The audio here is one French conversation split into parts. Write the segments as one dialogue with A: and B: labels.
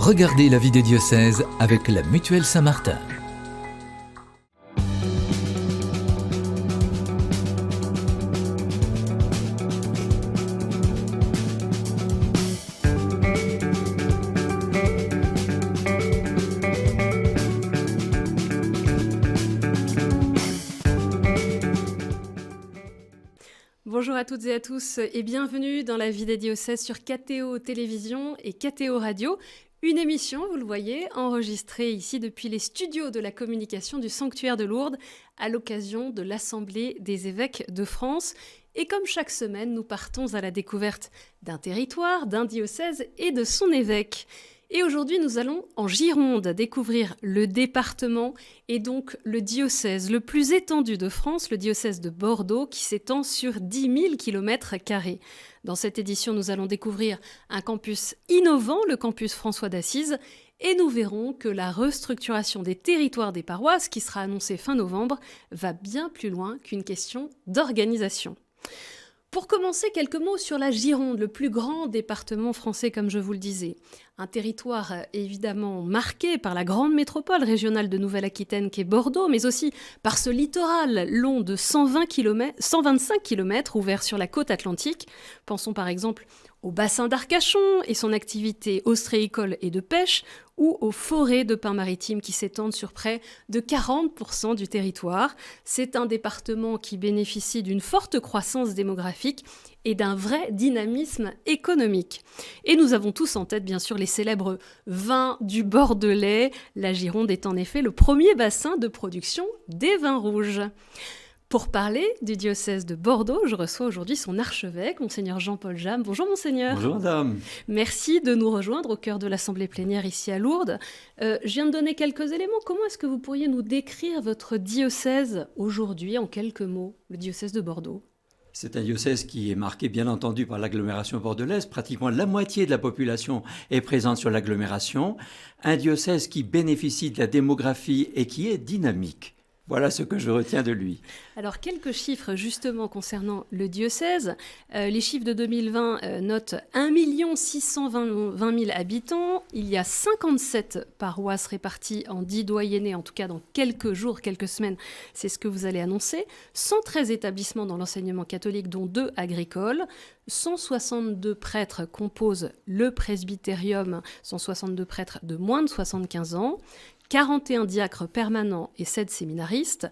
A: Regardez la vie des diocèses avec la Mutuelle Saint-Martin.
B: Bonjour à toutes et à tous et bienvenue dans la vie des diocèses sur KTO Télévision et KTO Radio. Une émission, vous le voyez, enregistrée ici depuis les studios de la communication du Sanctuaire de Lourdes à l'occasion de l'Assemblée des évêques de France. Et comme chaque semaine, nous partons à la découverte d'un territoire, d'un diocèse et de son évêque. Et aujourd'hui, nous allons en Gironde découvrir le département et donc le diocèse le plus étendu de France, le diocèse de Bordeaux, qui s'étend sur 10 000 km². Dans cette édition, nous allons découvrir un campus innovant, le campus François d'Assise, et nous verrons que la restructuration des territoires des paroisses, qui sera annoncée fin novembre, va bien plus loin qu'une question d'organisation. Pour commencer, quelques mots sur la Gironde, le plus grand département français, comme je vous le disais. Un territoire évidemment marqué par la grande métropole régionale de Nouvelle-Aquitaine qu'est Bordeaux, mais aussi par ce littoral long de 125 km ouvert sur la côte atlantique. Pensons par exemple au bassin d'Arcachon et son activité ostréicole et de pêche, ou aux forêts de pins maritimes qui s'étendent sur près de 40% du territoire. C'est un département qui bénéficie d'une forte croissance démographique et d'un vrai dynamisme économique. Et nous avons tous en tête, bien sûr, les célèbres vins du Bordelais. La Gironde est en effet le premier bassin de production des vins rouges. Pour parler du diocèse de Bordeaux, je reçois aujourd'hui son archevêque, Monseigneur Jean-Paul James. Bonjour Monseigneur.
C: Bonjour Madame.
B: Merci de nous rejoindre au cœur de l'Assemblée plénière ici à Lourdes. Je viens de donner quelques éléments. Comment est-ce que vous pourriez nous décrire votre diocèse aujourd'hui en quelques mots, le diocèse de Bordeaux ?
C: C'est un diocèse qui est marqué bien entendu par l'agglomération bordelaise. Pratiquement la moitié de la population est présente sur l'agglomération. Un diocèse qui bénéficie de la démographie et qui est dynamique. Voilà ce que je retiens de lui.
B: Alors, quelques chiffres justement concernant le diocèse. Les chiffres de 2020 notent 1 620 000 habitants. Il y a 57 paroisses réparties en 10 doyennés, en tout cas dans quelques jours, quelques semaines, c'est ce que vous allez annoncer. 113 établissements dans l'enseignement catholique, dont 2 agricoles. 162 prêtres composent le presbytérium, 162 prêtres de moins de 75 ans. 41 diacres permanents et 7 séminaristes,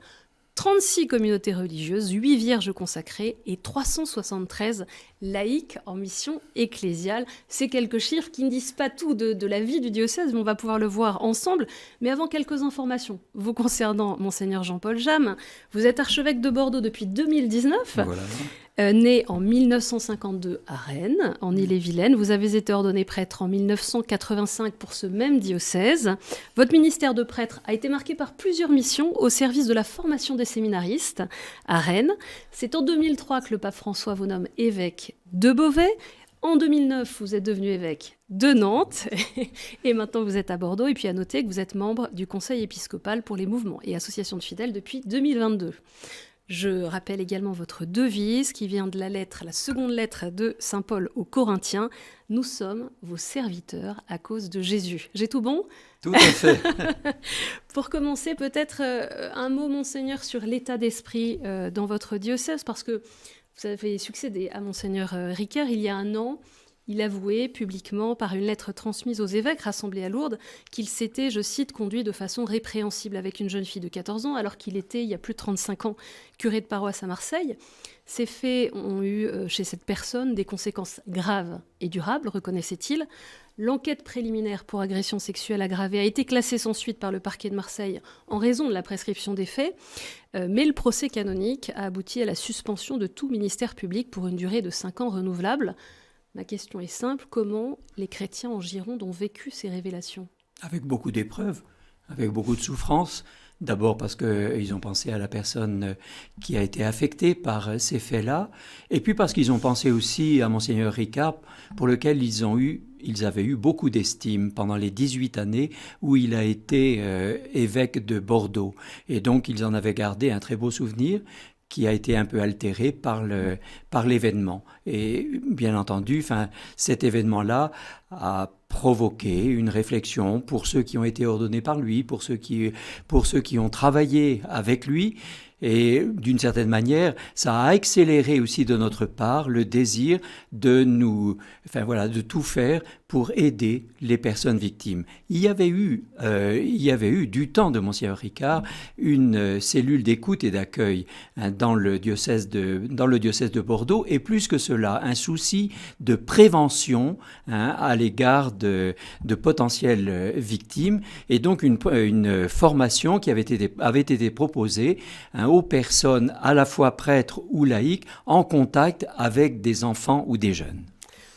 B: 36 communautés religieuses, 8 vierges consacrées et 373 laïcs en mission ecclésiale. C'est quelques chiffres qui ne disent pas tout de la vie du diocèse, mais on va pouvoir le voir ensemble. Mais avant, quelques informations vous concernant, Monseigneur Jean-Paul James. Vous êtes archevêque de Bordeaux depuis 2019. Voilà. Né en 1952 à Rennes, en Ille-et-Vilaine. Vous avez été ordonné prêtre en 1985 pour ce même diocèse. Votre ministère de prêtre a été marqué par plusieurs missions au service de la formation des séminaristes à Rennes. C'est en 2003 que le pape François vous nomme évêque de Beauvais. En 2009, vous êtes devenu évêque de Nantes et maintenant vous êtes à Bordeaux. Et puis à noter que vous êtes membre du Conseil épiscopal pour les mouvements et associations de fidèles depuis 2022. Je rappelle également votre devise qui vient de la seconde lettre de Saint Paul aux Corinthiens. Nous sommes vos serviteurs à cause de Jésus. J'ai tout bon ?
C: Tout à fait.
B: Pour commencer, peut-être un mot, Monseigneur, sur l'état d'esprit dans votre diocèse, parce que vous avez succédé à Monseigneur Ricard il y a un an. Il avouait publiquement, par une lettre transmise aux évêques rassemblés à Lourdes, qu'il s'était, je cite, conduit de façon répréhensible avec une jeune fille de 14 ans, alors qu'il était, il y a plus de 35 ans, curé de paroisse à Marseille. Ces faits ont eu chez cette personne des conséquences graves et durables, reconnaissait-il. L'enquête préliminaire pour agression sexuelle aggravée a été classée sans suite par le parquet de Marseille en raison de la prescription des faits, mais le procès canonique a abouti à la suspension de tout ministère public pour une durée de 5 ans renouvelable. Ma question est simple, comment les chrétiens en Gironde ont vécu ces révélations ?
C: Avec beaucoup d'épreuves, avec beaucoup de souffrances. D'abord parce qu'ils ont pensé à la personne qui a été affectée par ces faits-là, et puis parce qu'ils ont pensé aussi à Monseigneur Ricard, pour lequel ils avaient eu beaucoup d'estime pendant les 18 années où il a été évêque de Bordeaux. Et donc ils en avaient gardé un très beau souvenir, qui a été un peu altéré par l'événement. Et bien entendu, cet événement-là a provoqué une réflexion pour ceux qui ont été ordonnés par lui, pour ceux qui ont travaillé avec lui. Et d'une certaine manière, ça a accéléré aussi de notre part le désir de de tout faire pour aider les personnes victimes. Il y avait eu du temps de Monseigneur Ricard une cellule d'écoute et d'accueil dans le diocèse de Bordeaux, et plus que cela, un souci de prévention à l'égard de potentielles victimes, et donc une formation qui avait été proposée aux personnes à la fois prêtres ou laïcs en contact avec des enfants ou des jeunes.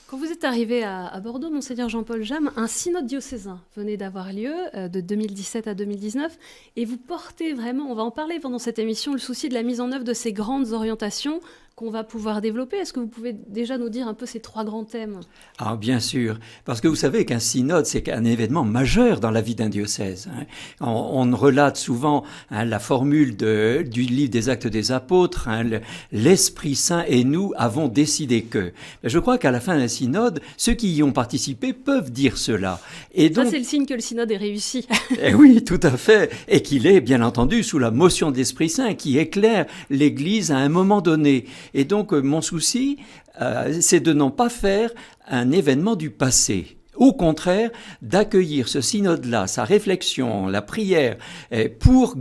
B: Quand vous êtes arrivé à Bordeaux, Monseigneur Jean-Paul Jamm, un synode diocésain venait d'avoir lieu de 2017 à 2019, et vous portez vraiment, on va en parler pendant cette émission, le souci de la mise en œuvre de ces grandes orientations qu'on va pouvoir développer. Est-ce que vous pouvez déjà nous dire un peu ces 3 grands thèmes ?
C: Ah, bien sûr, parce que vous savez qu'un synode, c'est un événement majeur dans la vie d'un diocèse. On relate souvent la formule du livre des Actes des Apôtres, l'Esprit Saint et nous avons décidé que. Je crois qu'à la fin d'un synode, ceux qui y ont participé peuvent dire cela. Et donc,
B: ça, c'est le signe que le synode est réussi.
C: Oui, tout à fait, et qu'il est, bien entendu, sous la motion de l'Esprit Saint qui éclaire l'Église à un moment donné. Et donc, mon souci, c'est de n'en pas faire un événement du passé. Au contraire, d'accueillir ce synode-là, sa réflexion, la prière, pour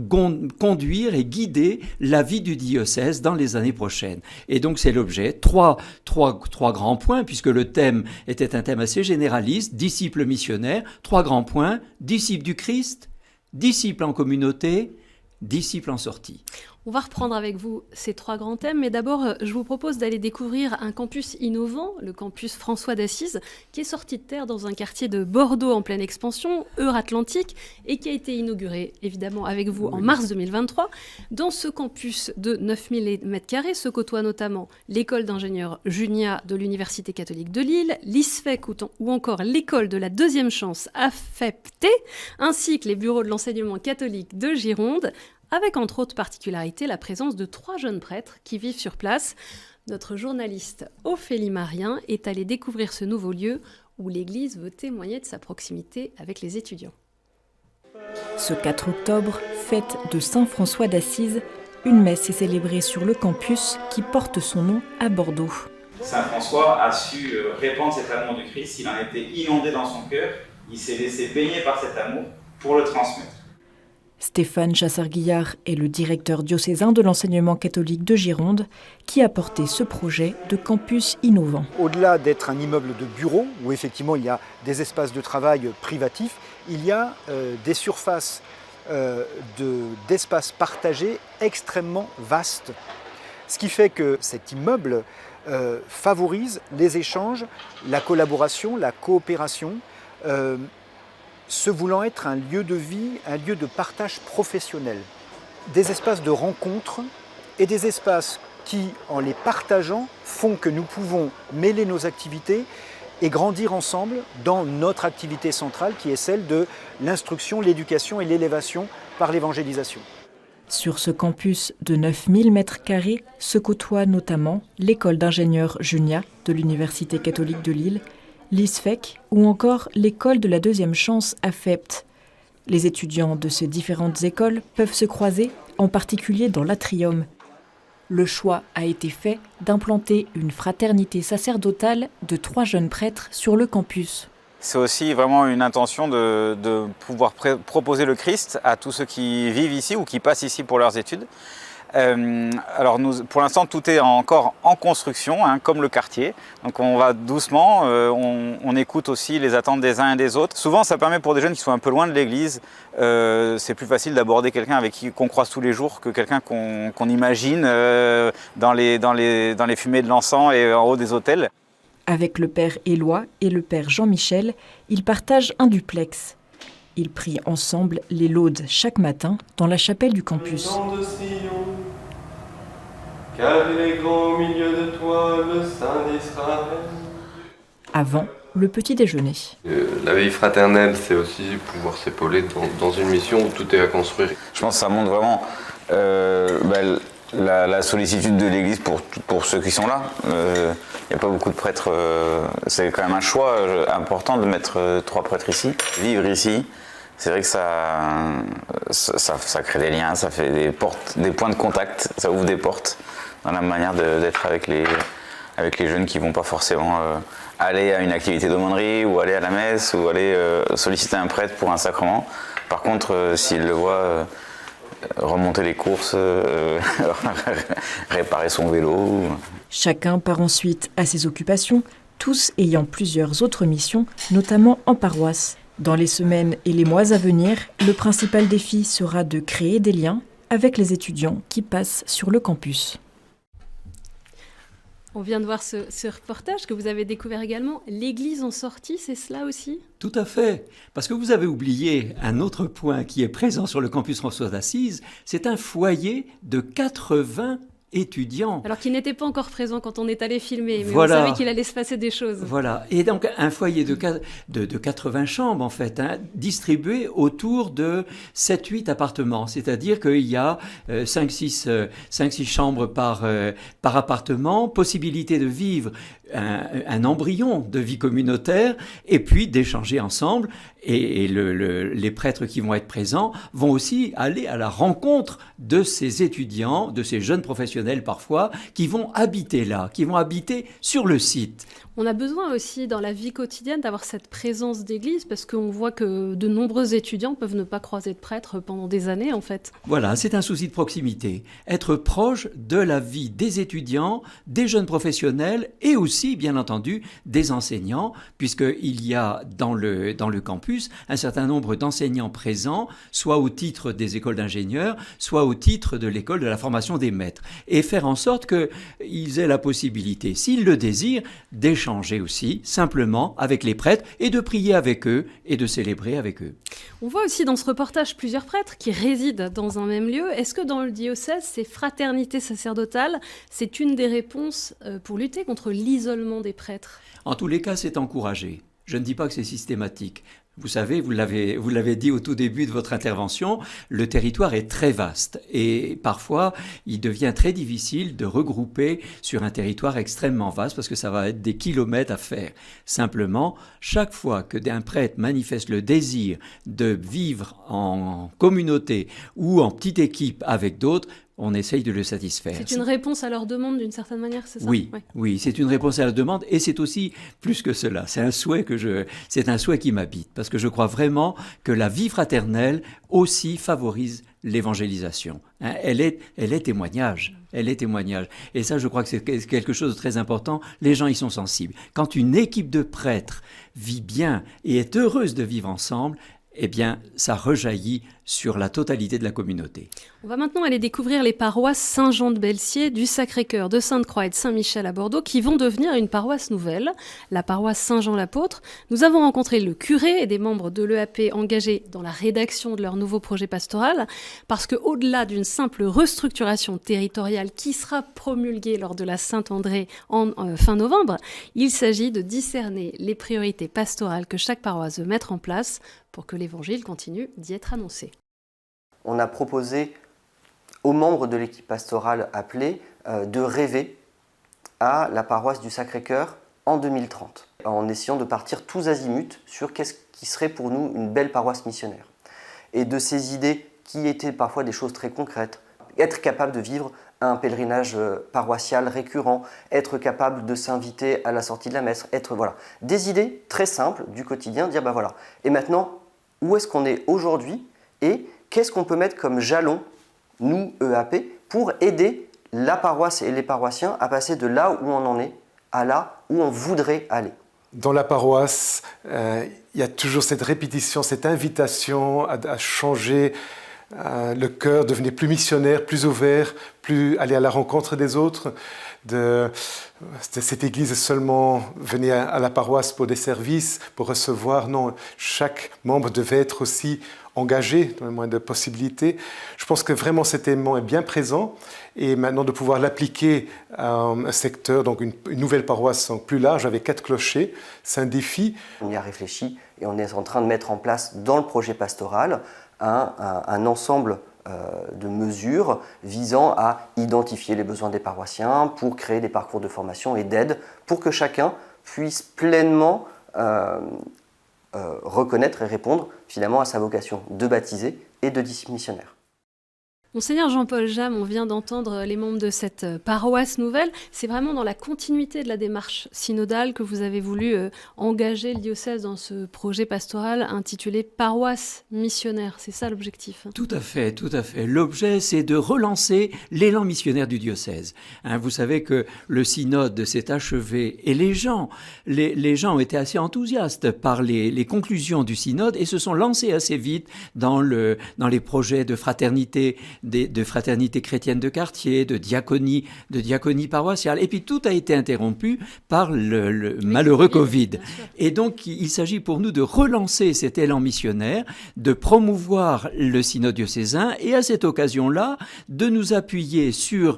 C: conduire et guider la vie du diocèse dans les années prochaines. Et donc, c'est l'objet. Trois grands points, puisque le thème était un thème assez généraliste, disciples missionnaires. 3 grands points, disciples du Christ, disciples en communauté, disciples en sortie.
B: On va reprendre avec vous ces 3 grands thèmes, mais d'abord, je vous propose d'aller découvrir un campus innovant, le campus François d'Assise, qui est sorti de terre dans un quartier de Bordeaux en pleine expansion, Euratlantique, et qui a été inauguré, évidemment, avec vous en mars 2023. Dans ce campus de 9000 m² se côtoient notamment l'école d'ingénieurs Junia de l'Université catholique de Lille, l'ISFEC ou encore l'école de la deuxième chance AFEPT, ainsi que les bureaux de l'enseignement catholique de Gironde, avec entre autres particularités la présence de 3 jeunes prêtres qui vivent sur place. Notre journaliste Ophélie Marien est allée découvrir ce nouveau lieu où l'Église veut témoigner de sa proximité avec les étudiants.
D: Ce 4 octobre, fête de Saint François d'Assise, une messe est célébrée sur le campus qui porte son nom à Bordeaux.
E: Saint François a su répandre cet amour du Christ, il en était inondé dans son cœur, il s'est laissé baigner par cet amour pour le transmettre.
D: Stéphane Chassard-Guillard est le directeur diocésain de l'enseignement catholique de Gironde qui a porté ce projet de campus innovant.
F: Au-delà d'être un immeuble de bureaux où effectivement il y a des espaces de travail privatifs, il y a des surfaces d'espaces partagés extrêmement vastes. Ce qui fait que cet immeuble favorise les échanges, la collaboration, la coopération, se voulant être un lieu de vie, un lieu de partage professionnel. Des espaces de rencontre et des espaces qui, en les partageant, font que nous pouvons mêler nos activités et grandir ensemble dans notre activité centrale qui est celle de l'instruction, l'éducation et l'élévation par l'évangélisation.
D: Sur ce campus de 9000 m² se côtoient notamment l'école d'ingénieurs Junia de l'Université catholique de Lille, l'ISFEC ou encore l'école de la deuxième chance AFEPT. Les étudiants de ces différentes écoles peuvent se croiser, en particulier dans l'atrium. Le choix a été fait d'implanter une fraternité sacerdotale de 3 jeunes prêtres sur le campus.
E: C'est aussi vraiment une intention de pouvoir proposer le Christ à tous ceux qui vivent ici ou qui passent ici pour leurs études. Alors pour l'instant, tout est encore en construction, comme le quartier. Donc on va doucement, on écoute aussi les attentes des uns et des autres. Souvent, ça permet pour des jeunes qui sont un peu loin de l'église, c'est plus facile d'aborder quelqu'un avec qui qu'on croise tous les jours que quelqu'un qu'on imagine dans les fumées de l'encens et en haut des autels.
D: Avec le père Éloi et le père Jean-Michel, ils partagent un duplex. Ils prient ensemble les laudes chaque matin dans la chapelle du campus.
G: Car il est grand au milieu de toi, le Saint d'Israël.
D: Avant le petit déjeuner.
G: La vie fraternelle, c'est aussi pouvoir s'épauler dans une mission où tout est à construire.
E: Je pense que ça montre vraiment La sollicitude de l'Église pour ceux qui sont là. Il n'y a pas beaucoup de prêtres. C'est quand même un choix important de mettre 3 prêtres ici. Vivre ici, c'est vrai que ça crée des liens, ça fait des points de contact, ça ouvre des portes dans la manière d'être avec les jeunes qui ne vont pas forcément aller à une activité d'aumônerie ou aller à la messe ou aller solliciter un prêtre pour un sacrement. Par contre, s'ils le voient remonter les courses, réparer son vélo.
D: Chacun part ensuite à ses occupations, tous ayant plusieurs autres missions, notamment en paroisse. Dans les semaines et les mois à venir, le principal défi sera de créer des liens avec les étudiants qui passent sur le campus.
B: On vient de voir ce reportage que vous avez découvert également. L'église en sortie, c'est cela aussi ?
C: Tout à fait, parce que vous avez oublié un autre point qui est présent sur le campus François d'Assise, c'est un foyer de 80 étudiants.
B: Alors qu'il n'était pas encore présent quand on est allé filmer, mais
C: Voilà.
B: on savait qu'il allait se passer des choses.
C: Voilà, et donc un foyer de 80 chambres en fait, distribué autour de 7-8 appartements, c'est-à-dire qu'il y a 5-6 chambres par appartement, possibilité de vivre un embryon de vie communautaire et puis d'échanger ensemble. Et les prêtres qui vont être présents vont aussi aller à la rencontre de ces étudiants, de ces jeunes professionnels parfois, qui vont habiter là, qui vont habiter sur le site.
B: On a besoin aussi dans la vie quotidienne d'avoir cette présence d'église parce qu'on voit que de nombreux étudiants peuvent ne pas croiser de prêtre pendant des années en fait.
C: Voilà, c'est un souci de proximité. Être proche de la vie des étudiants, des jeunes professionnels et aussi, bien entendu, des enseignants, puisqu'il y a dans le campus un certain nombre d'enseignants présents, soit au titre des écoles d'ingénieurs, soit au titre de l'école de la formation des maîtres. Et faire en sorte qu'ils aient la possibilité, s'ils le désirent, d'échanger aussi simplement avec les prêtres et de prier avec eux et de célébrer avec eux.
B: On voit aussi dans ce reportage plusieurs prêtres qui résident dans un même lieu. Est-ce que dans le diocèse, ces fraternités sacerdotales, c'est une des réponses pour lutter contre l'isolement des prêtres ?
C: En tous les cas, c'est encouragé. Je ne dis pas que c'est systématique. Vous savez, vous l'avez dit au tout début de votre intervention, le territoire est très vaste et parfois il devient très difficile de regrouper sur un territoire extrêmement vaste parce que ça va être des kilomètres à faire. Simplement, chaque fois qu'un prêtre manifeste le désir de vivre en communauté ou en petite équipe avec d'autres, on essaye de le satisfaire.
B: C'est une réponse à leur demande d'une certaine manière, c'est ça ?
C: Oui, oui, c'est une réponse à la demande et c'est aussi plus que cela. C'est un souhait qui m'habite parce que je crois vraiment que la vie fraternelle aussi favorise l'évangélisation. Elle est témoignage. Elle est témoignage. Et ça, je crois que c'est quelque chose de très important. Les gens y sont sensibles. Quand une équipe de prêtres vit bien et est heureuse de vivre ensemble, eh bien, ça rejaillit sur la totalité de la communauté.
B: On va maintenant aller découvrir les paroisses Saint-Jean-de-Belsier, du Sacré-Cœur, de Sainte-Croix et de Saint-Michel à Bordeaux, qui vont devenir une paroisse nouvelle, la paroisse Saint-Jean-l'Apôtre. Nous avons rencontré le curé et des membres de l'EAP engagés dans la rédaction de leur nouveau projet pastoral, parce qu'au-delà d'une simple restructuration territoriale qui sera promulguée lors de la Saint-André en fin novembre, il s'agit de discerner les priorités pastorales que chaque paroisse veut mettre en place pour que l'Évangile continue d'y être annoncé.
H: On a proposé aux membres de l'équipe pastorale appelée de rêver à la paroisse du Sacré-Cœur en 2030, en essayant de partir tous azimuts sur qu'est-ce qui serait pour nous une belle paroisse missionnaire. Et de ces idées qui étaient parfois des choses très concrètes, être capable de vivre un pèlerinage paroissial récurrent, être capable de s'inviter à la sortie de la messe, voilà, des idées très simples du quotidien, dire voilà, et maintenant, où est-ce qu'on est aujourd'hui et qu'est-ce qu'on peut mettre comme jalon, nous, EAP, pour aider la paroisse et les paroissiens à passer de là où on en est à là où on voudrait aller.
I: Dans la paroisse, il y a toujours cette répétition, cette invitation à changer le cœur, devenir plus missionnaire, plus ouvert, plus aller à la rencontre des autres. Cette église seulement venait à la paroisse pour des services, pour recevoir. Non, chaque membre devait être aussi engagé dans le moins de possibilités. Je pense que vraiment cet élément est bien présent et maintenant de pouvoir l'appliquer à un secteur, donc une nouvelle paroisse plus large avec 4 clochers, c'est un défi.
H: On y a réfléchi et on est en train de mettre en place dans le projet pastoral un ensemble de mesures visant à identifier les besoins des paroissiens pour créer des parcours de formation et d'aide pour que chacun puisse pleinement reconnaître et répondre finalement à sa vocation de baptiser et de disciple missionnaire.
B: Monseigneur Jean-Paul Jam, on vient d'entendre les membres de cette paroisse nouvelle. C'est vraiment dans la continuité de la démarche synodale que vous avez voulu engager le diocèse dans ce projet pastoral intitulé Paroisse missionnaire. C'est ça l'objectif?
C: Tout à fait, tout à fait. L'objet, c'est de relancer l'élan missionnaire du diocèse. Vous savez que le synode s'est achevé et les gens ont été assez enthousiastes par les conclusions du synode et se sont lancés assez vite dans les projets de fraternité, de fraternité chrétienne de quartier, de diaconie paroissiale. Et puis tout a été interrompu par le malheureux Covid. Et donc il s'agit pour nous de relancer cet élan missionnaire, de promouvoir le synode diocésain et à cette occasion-là, de nous appuyer sur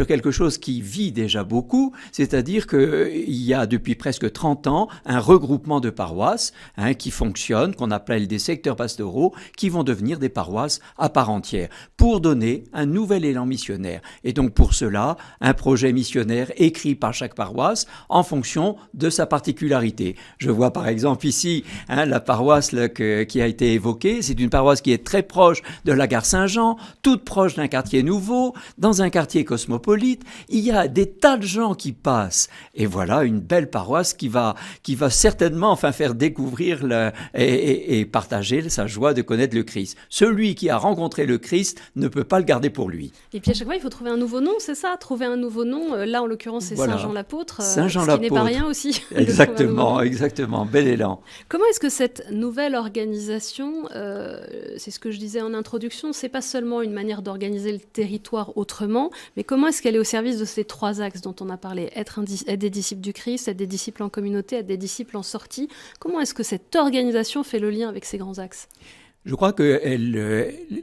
C: quelque chose qui vit déjà beaucoup, c'est-à-dire qu'il y a depuis presque 30 ans un regroupement de paroisses qui fonctionne, qu'on appelle des secteurs pastoraux, qui vont devenir des paroisses à part entière, pour donner un nouvel élan missionnaire. Et donc pour cela, un projet missionnaire écrit par chaque paroisse en fonction de sa particularité. Je vois par exemple ici la paroisse qui a été évoquée. C'est une paroisse qui est très proche de la gare Saint-Jean, toute proche d'un quartier nouveau, dans un quartier cosmopolite. Il y a des tas de gens qui passent. Et voilà une belle paroisse qui va certainement faire découvrir et partager sa joie de connaître le Christ. Celui qui a rencontré le Christ ne peut pas le garder pour lui.
B: Et puis à chaque fois, il faut trouver un nouveau nom, c'est ça? Trouver un nouveau nom. Là, en l'occurrence, c'est
C: voilà.
B: Saint Jean l'apôtre.
C: Saint Jean
B: ce
C: l'apôtre.
B: qui n'est pas rien aussi.
C: Exactement. Bel élan.
B: Comment est-ce que cette nouvelle organisation, c'est ce que je disais en introduction, c'est pas seulement une manière d'organiser le territoire autrement, mais comment est-ce qu'elle est au service de ces trois axes dont on a parlé? Être des disciples du Christ, être des disciples en communauté, être des disciples en sortie. Comment est-ce que cette organisation fait le lien avec ces grands axes?
C: Je crois que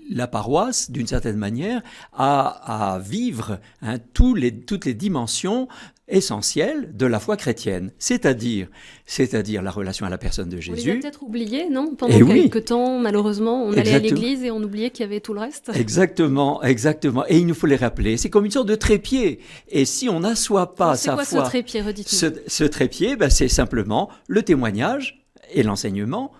C: la paroisse, d'une certaine manière, a à vivre toutes les dimensions essentielles de la foi chrétienne, c'est-à-dire la relation à la personne de Jésus.
B: On les a peut-être oubliés, non? Pendant quelques temps, malheureusement, on allait à l'église et on oubliait qu'il y avait tout le reste.
C: Exactement. Et il nous faut les rappeler. C'est comme une sorte de trépied. Et si on n'assoit pas sa foi...
B: C'est quoi ce trépied, redites-nous?
C: Ce trépied, c'est simplement le témoignage et l'enseignement,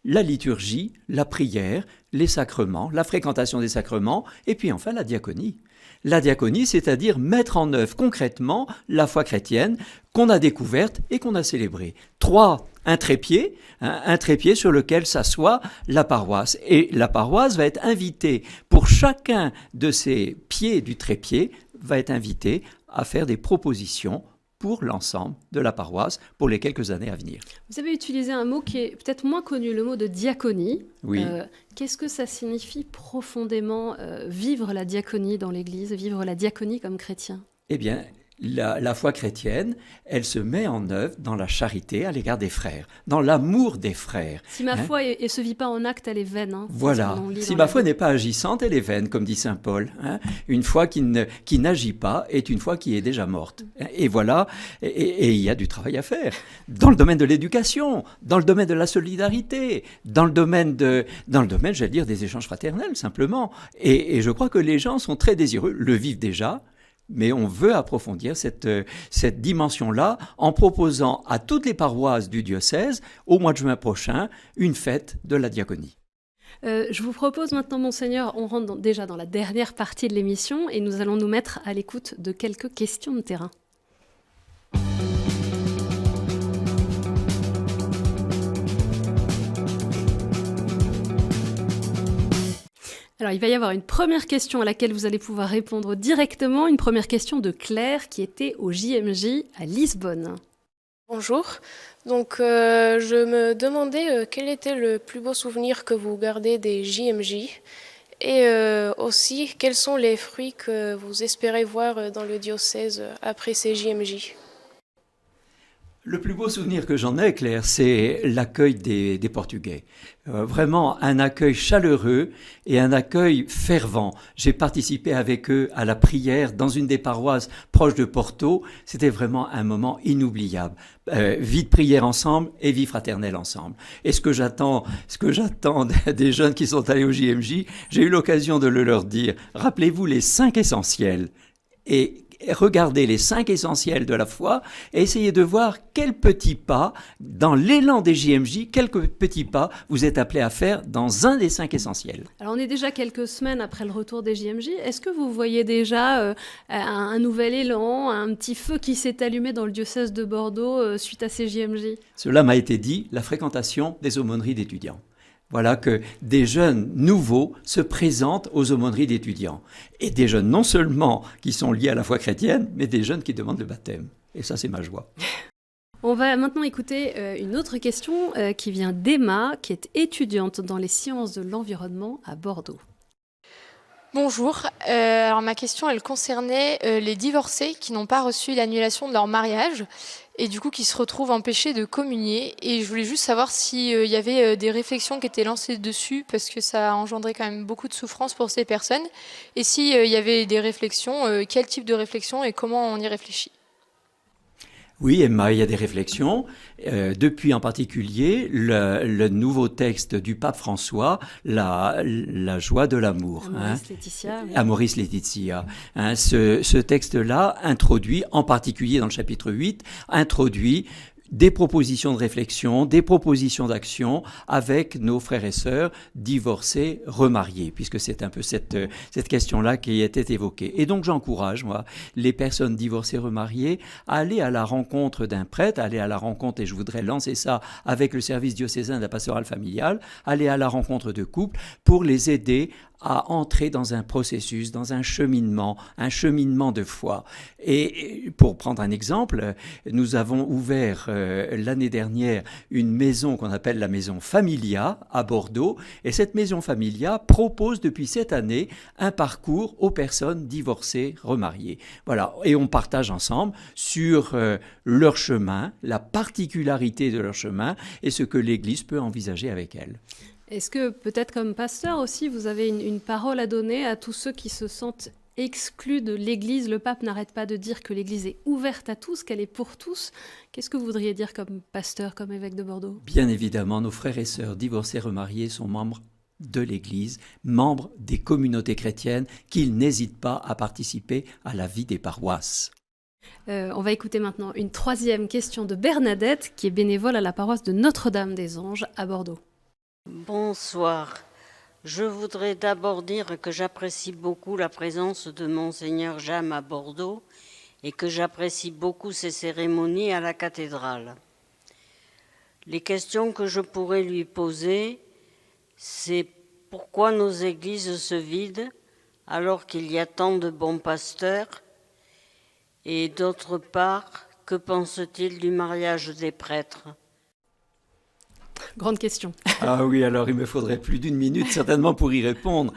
C: la liturgie, la prière, les sacrements, la fréquentation des sacrements, et puis enfin la diaconie. La diaconie, c'est-à-dire mettre en œuvre concrètement la foi chrétienne qu'on a découverte et qu'on a célébrée. Un trépied sur lequel s'assoit la paroisse. Et la paroisse va être invitée, pour chacun de ces pieds du trépied, va être invitée à faire des propositions pour l'ensemble de la paroisse pour les quelques années à venir.
B: Vous avez utilisé un mot qui est peut-être moins connu, le mot de diaconie.
C: Oui.
B: Qu'est-ce que ça signifie profondément vivre la diaconie dans l'Église, vivre la diaconie comme chrétien?
C: Eh bien, la foi chrétienne, elle se met en œuvre dans la charité à l'égard des frères, dans l'amour des frères.
B: Si ma foi ne se vit pas en acte, elle est vaine.
C: Voilà. Si ma foi n'est pas agissante, elle est vaine, comme dit saint Paul. Une foi qui n'agit pas est une foi qui est déjà morte. Et voilà, et il y a du travail à faire. Dans le domaine de l'éducation, dans le domaine de la solidarité, dans le domaine, j'allais dire, des échanges fraternels, simplement. Et je crois que les gens sont très désireux, le vivent déjà, mais on veut approfondir cette dimension-là en proposant à toutes les paroisses du diocèse, au mois de juin prochain, une fête de la diaconie.
B: Je vous propose maintenant, Monseigneur, on rentre déjà dans la dernière partie de l'émission et nous allons nous mettre à l'écoute de quelques questions de terrain. Alors, il va y avoir une première question à laquelle vous allez pouvoir répondre directement. Une première question de Claire qui était au JMJ à Lisbonne.
J: Bonjour. Donc, je me demandais quel était le plus beau souvenir que vous gardez des JMJ et aussi quels sont les fruits que vous espérez voir dans le diocèse après ces JMJ.
C: Le plus beau souvenir que j'en ai, Claire, c'est l'accueil des Portugais. Vraiment un accueil chaleureux et un accueil fervent. J'ai participé avec eux à la prière dans une des paroisses proches de Porto. C'était vraiment un moment inoubliable. Vie de prière ensemble et vie fraternelle ensemble. Et ce que j'attends des jeunes qui sont allés au JMJ, j'ai eu l'occasion de le leur dire. Rappelez-vous les 5 essentiels. Et regardez les 5 essentiels de la foi et essayez de voir quels petits pas, dans l'élan des JMJ, quelques petits pas vous êtes appelés à faire dans un des 5 essentiels.
B: Alors on est déjà quelques semaines après le retour des JMJ. Est-ce que vous voyez déjà un nouvel élan, un petit feu qui s'est allumé dans le diocèse de Bordeaux suite à ces JMJ?
C: Cela m'a été dit, la fréquentation des aumôneries d'étudiants. Voilà que des jeunes nouveaux se présentent aux aumôneries d'étudiants. Et des jeunes non seulement qui sont liés à la foi chrétienne, mais des jeunes qui demandent le baptême. Et ça, c'est ma joie.
B: On va maintenant écouter une autre question qui vient d'Emma, qui est étudiante dans les sciences de l'environnement à Bordeaux.
K: Bonjour, alors ma question elle concernait les divorcés qui n'ont pas reçu l'annulation de leur mariage et du coup qui se retrouvent empêchés de communier, et je voulais juste savoir s'il y avait des réflexions qui étaient lancées dessus parce que ça a engendré quand même beaucoup de souffrance pour ces personnes, et s'il y avait des réflexions, quel type de réflexion et comment on y réfléchit.
C: Oui, Emma, il y a des réflexions. Depuis en particulier le nouveau texte du pape François, la joie de l'amour.
B: Amoris Laetitia. Oui.
C: Amoris Laetitia. Ce texte-là introduit, en particulier dans le chapitre 8, introduit des propositions de réflexion, des propositions d'action avec nos frères et sœurs divorcés, remariés, puisque c'est un peu cette question-là qui était évoquée. Et donc j'encourage, moi, les personnes divorcées, remariées, à aller à la rencontre d'un prêtre, à aller à la rencontre, et je voudrais lancer ça avec le service diocésain de la pastorale familiale, aller à la rencontre de couples pour les aider à entrer dans un processus, dans un cheminement de foi. Et pour prendre un exemple, nous avons ouvert l'année dernière une maison qu'on appelle la maison Familia à Bordeaux, et cette maison Familia propose depuis cette année un parcours aux personnes divorcées, remariées. Voilà, et on partage ensemble sur leur chemin, la particularité de leur chemin et ce que l'Église peut envisager avec elles.
B: Est-ce que peut-être comme pasteur aussi, vous avez une parole à donner à tous ceux qui se sentent exclus de l'Église? Le pape n'arrête pas de dire que l'Église est ouverte à tous, qu'elle est pour tous. Qu'est-ce que vous voudriez dire comme pasteur, comme évêque de Bordeaux?
C: Bien évidemment, nos frères et sœurs divorcés, remariés sont membres de l'Église, membres des communautés chrétiennes, qu'ils n'hésitent pas à participer à la vie des paroisses.
B: On va écouter maintenant une 3e question de Bernadette, qui est bénévole à la paroisse de Notre-Dame-des-Anges à Bordeaux.
L: Bonsoir. Je voudrais d'abord dire que j'apprécie beaucoup la présence de Monseigneur Jam à Bordeaux et que j'apprécie beaucoup ses cérémonies à la cathédrale. Les questions que je pourrais lui poser, c'est pourquoi nos églises se vident alors qu'il y a tant de bons pasteurs, et d'autre part, que pense-t-il du mariage des prêtres ?
B: Grande question.
C: Ah oui, alors il me faudrait plus d'1 minute certainement pour y répondre.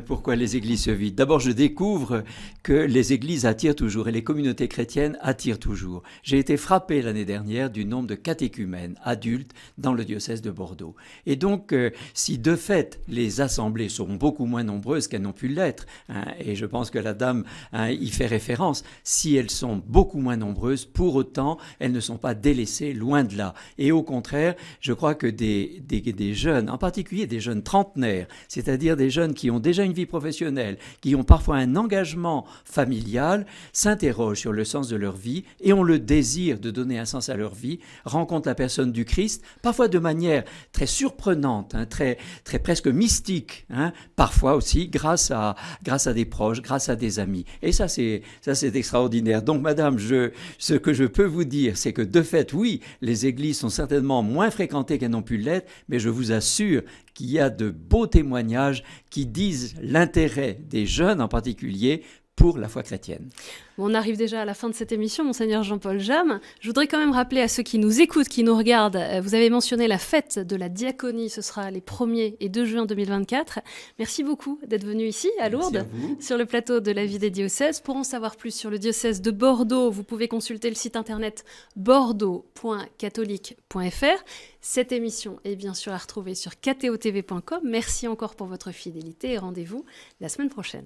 C: Pourquoi les églises se vident? D'abord, je découvre que les églises attirent toujours et les communautés chrétiennes attirent toujours. J'ai été frappé l'année dernière du nombre de catéchumènes adultes dans le diocèse de Bordeaux. Et donc, si de fait les assemblées sont beaucoup moins nombreuses qu'elles n'ont pu l'être, et je pense que la dame y fait référence, si elles sont beaucoup moins nombreuses, pour autant, elles ne sont pas délaissées, loin de là. Et au contraire, je crois que des jeunes, en particulier des jeunes trentenaires, c'est-à-dire des jeunes qui ont déjà une vie professionnelle, qui ont parfois un engagement familial, s'interrogent sur le sens de leur vie et ont le désir de donner un sens à leur vie, rencontrent la personne du Christ, parfois de manière très surprenante, très presque mystique, parfois aussi grâce à des proches, grâce à des amis. Et ça c'est extraordinaire. Donc madame, ce que je peux vous dire, c'est que de fait, oui, les églises sont certainement moins fréquentées qu'elles n'ont pu l'être, mais je vous assure qu'il y a de beaux témoignages qui disent l'intérêt des jeunes en particulier pour la foi chrétienne.
B: Bon, on arrive déjà à la fin de cette émission, Monseigneur Jean-Paul James. Je voudrais quand même rappeler à ceux qui nous écoutent, qui nous regardent, vous avez mentionné la fête de la diaconie, ce sera les 1er et 2 juin 2024. Merci beaucoup d'être venu ici, à Lourdes, sur le plateau de la vie des diocèses. Pour en savoir plus sur le diocèse de Bordeaux, vous pouvez consulter le site internet bordeaux.catholique.fr. Cette émission est bien sûr à retrouver sur ktotv.com. Merci encore pour votre fidélité et rendez-vous la semaine prochaine.